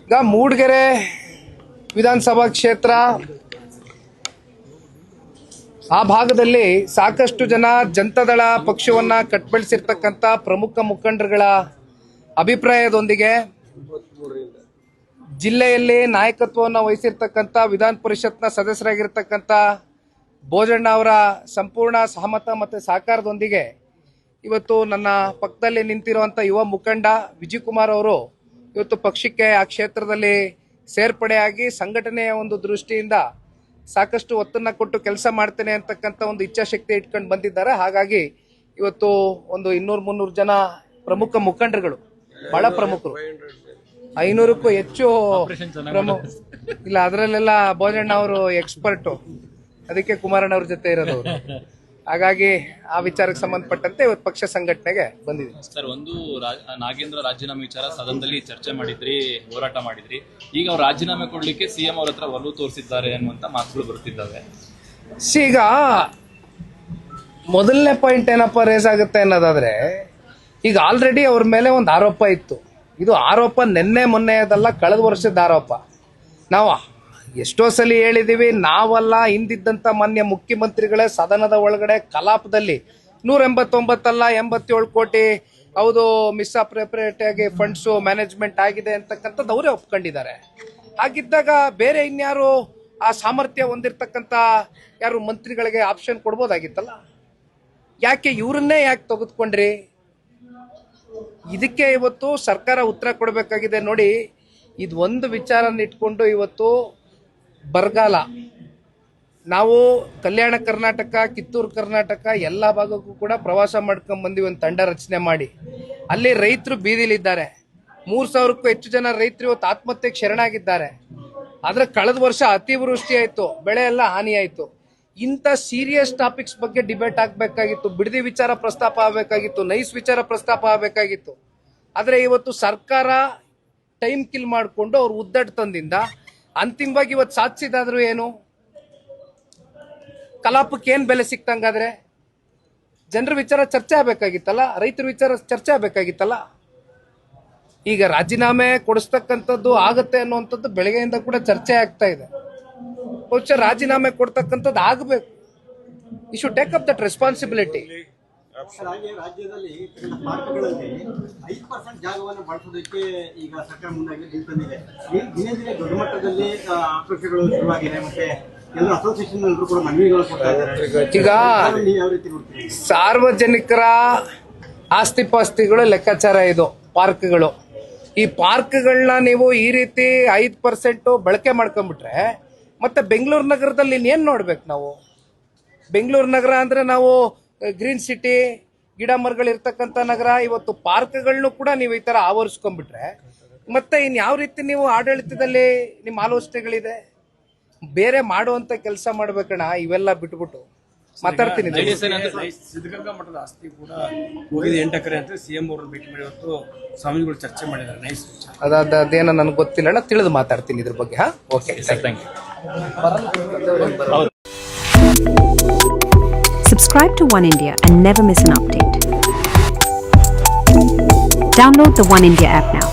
ಈಗ ಮೂಡಿಗೆರೆ ವಿಧಾನಸಭಾ ಕ್ಷೇತ್ರ ಆ ಭಾಗದಲ್ಲಿ ಸಾಕಷ್ಟು ಜನ ಜನತಾದಳ ಪಕ್ಷವನ್ನ ಕಟ್ಬೆಳೆಸಿರ್ತಕ್ಕಂಥ ಪ್ರಮುಖ ಮುಖಂಡರುಗಳ ಅಭಿಪ್ರಾಯದೊಂದಿಗೆ ಜಿಲ್ಲೆಯಲ್ಲಿ ನಾಯಕತ್ವವನ್ನು ವಹಿಸಿರ್ತಕ್ಕಂಥ ವಿಧಾನ ಪರಿಷತ್ನ ಸದಸ್ಯರಾಗಿರ್ತಕ್ಕಂಥ ಬೋಜಣ್ಣ ಅವರ ಸಂಪೂರ್ಣ ಸಹಮತ ಮತ್ತು ಸಹಕಾರದೊಂದಿಗೆ ಇವತ್ತು ನನ್ನ ಪಕ್ಕದಲ್ಲಿ ನಿಂತಿರುವಂಥ ಯುವ ಮುಖಂಡ ವಿಜಯ್ ಕುಮಾರ್ ಅವರು ಇವತ್ತು ಪಕ್ಷಕ್ಕೆ ಆ ಕ್ಷೇತ್ರದಲ್ಲಿ ಸೇರ್ಪಡೆಯಾಗಿ ಸಂಘಟನೆಯ ಒಂದು ದೃಷ್ಟಿಯಿಂದ ಸಾಕಷ್ಟು ಒತ್ತನ್ನ ಕೊಟ್ಟು ಕೆಲಸ ಮಾಡ್ತೇನೆ ಅಂತಕ್ಕಂಥ ಒಂದು ಇಚ್ಛಾಶಕ್ತಿ ಇಟ್ಕೊಂಡು ಬಂದಿದ್ದಾರೆ. ಹಾಗಾಗಿ ಇವತ್ತು ಒಂದು 200-300 ಜನ ಪ್ರಮುಖ ಮುಖಂಡರುಗಳು, ಬಹಳ ಪ್ರಮುಖರು, 500ಕ್ಕೂ ಹೆಚ್ಚು ಇಲ್ಲ, ಅದರಲ್ಲೆಲ್ಲ ಬೋಜಣ್ಣ ಅವರು ಎಕ್ಸ್ಪರ್ಟು, ಅದಕ್ಕೆ ಕುಮಾರಣ್ಣ ಅವ್ರ ಜೊತೆ ಇರೋದು. ಹಾಗಾಗಿ ಆ ವಿಚಾರಕ್ಕೆ ಸಂಬಂಧಪಟ್ಟಂತೆ ಇವತ್ತು ಪಕ್ಷ ಸಂಘಟನೆಗೆ ಬಂದಿದೆ. ಸರ್, ಒಂದು ನಾಗೇಂದ್ರ ರಾಜೀನಾಮೆ ವಿಚಾರ ಸದನದಲ್ಲಿ ಚರ್ಚೆ ಮಾಡಿದ್ರಿ, ಹೋರಾಟ ಮಾಡಿದ್ರಿ. ಈಗ ಅವ್ರು ರಾಜೀನಾಮೆ ಕೊಡ್ಲಿಕ್ಕೆ ಸಿಎಂ ಅವ್ರ ಹತ್ರ ಒಲವು ತೋರಿಸಿದ್ದಾರೆ ಅನ್ನುವಂತ ಮಾತುಗಳು ಬರ್ತಿದ್ದಾವೆ. ಈಗ ಮೊದಲನೇ ಪಾಯಿಂಟ್ ಏನಪ್ಪ ರೇಸ್ ಆಗುತ್ತೆ ಅನ್ನೋದಾದ್ರೆ, ಈಗ ಆಲ್ರೆಡಿ ಅವ್ರ ಮೇಲೆ ಒಂದು ಆರೋಪ ಇತ್ತು. ಇದು ಆರೋಪ ನಿನ್ನೆ ಮೊನ್ನೆದಲ್ಲ, ಕಳೆದ ವರ್ಷದ ಆರೋಪ. ನಾವು ಎಷ್ಟೋ ಸಲ ಹೇಳಿದೀವಿ, ನಾವಲ್ಲ, ಹಿಂದಿದ್ದಂಥ ಮಾನ್ಯ ಮುಖ್ಯಮಂತ್ರಿಗಳೇ ಸದನದ ಒಳಗಡೆ ಕಲಾಪದಲ್ಲಿ 189 ಅಲ್ಲ 87 ಕೋಟಿ ಹೌದು ಮಿಸ್ಅಪ್ರೋಪ್ರಿಯೇಟ್ ಆಗಿ ಫಂಡ್ಸು ಮ್ಯಾನೇಜ್ಮೆಂಟ್ ಆಗಿದೆ ಅಂತಕ್ಕಂಥದ್ದು ಅವರೇ ಒಪ್ಕೊಂಡಿದ್ದಾರೆ. ಹಾಗಿದ್ದಾಗ ಬೇರೆ ಇನ್ಯಾರು ಆ ಸಾಮರ್ಥ್ಯ ಹೊಂದಿರತಕ್ಕಂಥ ಯಾರು ಮಂತ್ರಿಗಳಿಗೆ ಆಪ್ಷನ್ ಕೊಡ್ಬೋದಾಗಿತ್ತಲ್ಲ, ಯಾಕೆ ಇವ್ರನ್ನೇ ಯಾಕೆ ತೆಗೆದುಕೊಂಡ್ರಿ? ಇದಕ್ಕೆ ಇವತ್ತು ಸರ್ಕಾರ ಉತ್ತರ ಕೊಡಬೇಕಾಗಿದೆ. ನೋಡಿ, ಇದು ಒಂದು ವಿಚಾರನ ಇಟ್ಕೊಂಡು ಇವತ್ತು ಬರಗಾಲ, ನಾವು ಕಲ್ಯಾಣ ಕರ್ನಾಟಕ, ಕಿತ್ತೂರು ಕರ್ನಾಟಕ ಎಲ್ಲ ಭಾಗಕ್ಕೂ ಕೂಡ ಪ್ರವಾಸ ಮಾಡ್ಕೊಂಡ್ ಬಂದಿವಿ, ಒಂದು ತಂಡ ರಚನೆ ಮಾಡಿ. ಅಲ್ಲಿ ರೈತರು ಬೀದಿಲಿದ್ದಾರೆ, 3000ಕ್ಕೂ ಹೆಚ್ಚು ಜನ ರೈತರು ಇವತ್ತು ಆತ್ಮಹತ್ಯೆಗೆ ಶರಣಾಗಿದ್ದಾರೆ. ಆದ್ರೆ ಕಳೆದ ವರ್ಷ ಅತಿವೃಷ್ಟಿ ಆಯ್ತು, ಬೆಳೆ ಎಲ್ಲ ಹಾನಿ ಆಯ್ತು. ಇಂಥ ಸೀರಿಯಸ್ ಟಾಪಿಕ್ಸ್ ಬಗ್ಗೆ ಡಿಬೇಟ್ ಆಗಬೇಕಾಗಿತ್ತು, ಬಿಡದಿ ವಿಚಾರ ಪ್ರಸ್ತಾಪ ಆಗಬೇಕಾಗಿತ್ತು, ನೈಸ್ ವಿಚಾರ ಪ್ರಸ್ತಾಪ ಆಗಬೇಕಾಗಿತ್ತು. ಆದ್ರೆ ಇವತ್ತು ಸರ್ಕಾರ ಟೈಮ್ ಕಿಲ್ ಮಾಡಿಕೊಂಡು ಅವ್ರು ಉದ್ದಟತನದಿಂದ ಅಂತಿಮವಾಗಿ ಇವತ್ತು ಸಾಧಿಸಿದಾದ್ರು ಏನು? ಕಲಾಪಕ್ಕೆ ಏನ್ ಬೆಲೆ ಸಿಕ್ತಂಗಾದ್ರೆ? ಜನರ ವಿಚಾರ ಚರ್ಚೆ ಆಗಬೇಕಾಗಿತ್ತಲ್ಲ, ರೈತರ ವಿಚಾರ ಚರ್ಚೆ ಆಗಬೇಕಾಗಿತ್ತಲ್ಲ. ಈಗ ರಾಜೀನಾಮೆ ಕೊಡಿಸ್ತಕ್ಕಂಥದ್ದು ಆಗತ್ತೆ ಅನ್ನುವಂಥದ್ದು ಬೆಳಗ್ಗೆಯಿಂದ ಕೂಡ ಚರ್ಚೆ ಆಗ್ತಾ ಇದೆ. ಬಹುಶಃ ರಾಜೀನಾಮೆ ಕೊಡ್ತಕ್ಕಂಥದ್ದು ಆಗಬೇಕು. You should take up that responsibility. ರಾಜ್ಯದಲ್ಲಿ ಪಾರ್ಕ್ಗಳಲ್ಲಿ 5% ಜಾಗವನ್ನು ಬಳಸೋದಕ್ಕೆ ಈಗ ಸರ್ಕಾರ ಮುಂದಾಗಿ ನಿಂತಿದೆ. ದಿನೇ ದಿನೇ ದೊಡ್ಡ ಮಟ್ಟದಲ್ಲಿ ಆಕ್ರೋಶಗಳು ಶುರುವಾಗಿದೆ, ಮತ್ತೆ ಎಲ್ಲ ಅಸೋಸಿಯೇಷನ್ ಎಲ್ಲರೂ ಕೂಡ ಮನವಿಗಳು ಕೊಡ್ತಾ ಇದ್ದಾರೆ. ಈಗ ಯಾವ ರೀತಿ ನೋಡ್ತೀವಿ? ಸಾರ್ವಜನಿಕರ ಆಸ್ತಿ ಪಾಸ್ತಿಗಳು ಲೆಕ್ಕಾಚಾರ ಇದು ಪಾರ್ಕ್ಗಳು. ಈ ಪಾರ್ಕ್ಗಳನ್ನ ನೀವು ಈ ರೀತಿ 5% ಬಳಕೆ ಮಾಡ್ಕೊಂಡ್ಬಿಟ್ರೆ ಮತ್ತೆ ಬೆಂಗಳೂರು ನಗರದಲ್ಲಿ ಇನ್ನೇನು ನೋಡ್ಬೇಕು ನಾವು? ಬೆಂಗಳೂರು ನಗರ ಅಂದ್ರೆ ನಾವು ಗ್ರೀನ್ ಸಿಟಿ, ಗಿಡ ಮರಗಳಿರ್ತಕ್ಕಂಥ ನಗರ. ಇವತ್ತು ಪಾರ್ಕ್ಗಳನ್ನು ಕೂಡ ನೀವು ಈ ತರ ಆವರಿಸ್ಕೊಂಡ್ಬಿಟ್ರೆ ಮತ್ತೆ ಇನ್ ಯಾವ ರೀತಿ ನೀವು ಆಡಳಿತದಲ್ಲಿ ನಿಮ್ಮ ಆಲೋಚನೆಗಳಿದೆ? ಬೇರೆ ಮಾಡುವಂತ ಕೆಲಸ ಮಾಡ್ಬೇಕಣ್ಣ, ಇವೆಲ್ಲ ಬಿಟ್ಬಿಟ್ಟು ಮಾತಾಡ್ತೀನಿ. ಸಿದ್ಧಗಂಗಾ ಮಠದ ಆಸ್ತಿ ಕೂಡ ಹೋಗಿದೆ 8 ಎಕರೆ ಅಂತ ಸಿಎಂ ಅವರು ಭೇಟಿ ಮಾಡಿ ಇವತ್ತು ಸ್ವಾಮಿಗಳು ಚರ್ಚೆ ಮಾಡಿದ್ದಾರೆ. ನೈಸ್. ಅದೇನೋ ನನಗೆ ಗೊತ್ತಿಲ್ಲ ಅಣ್ಣ, ತಿಳಿದು ಮಾತಾಡ್ತೀನಿ ಇದ್ರ ಬಗ್ಗೆ. Okay, thank you. Subscribe to One India and never miss an update. Download the One India app now.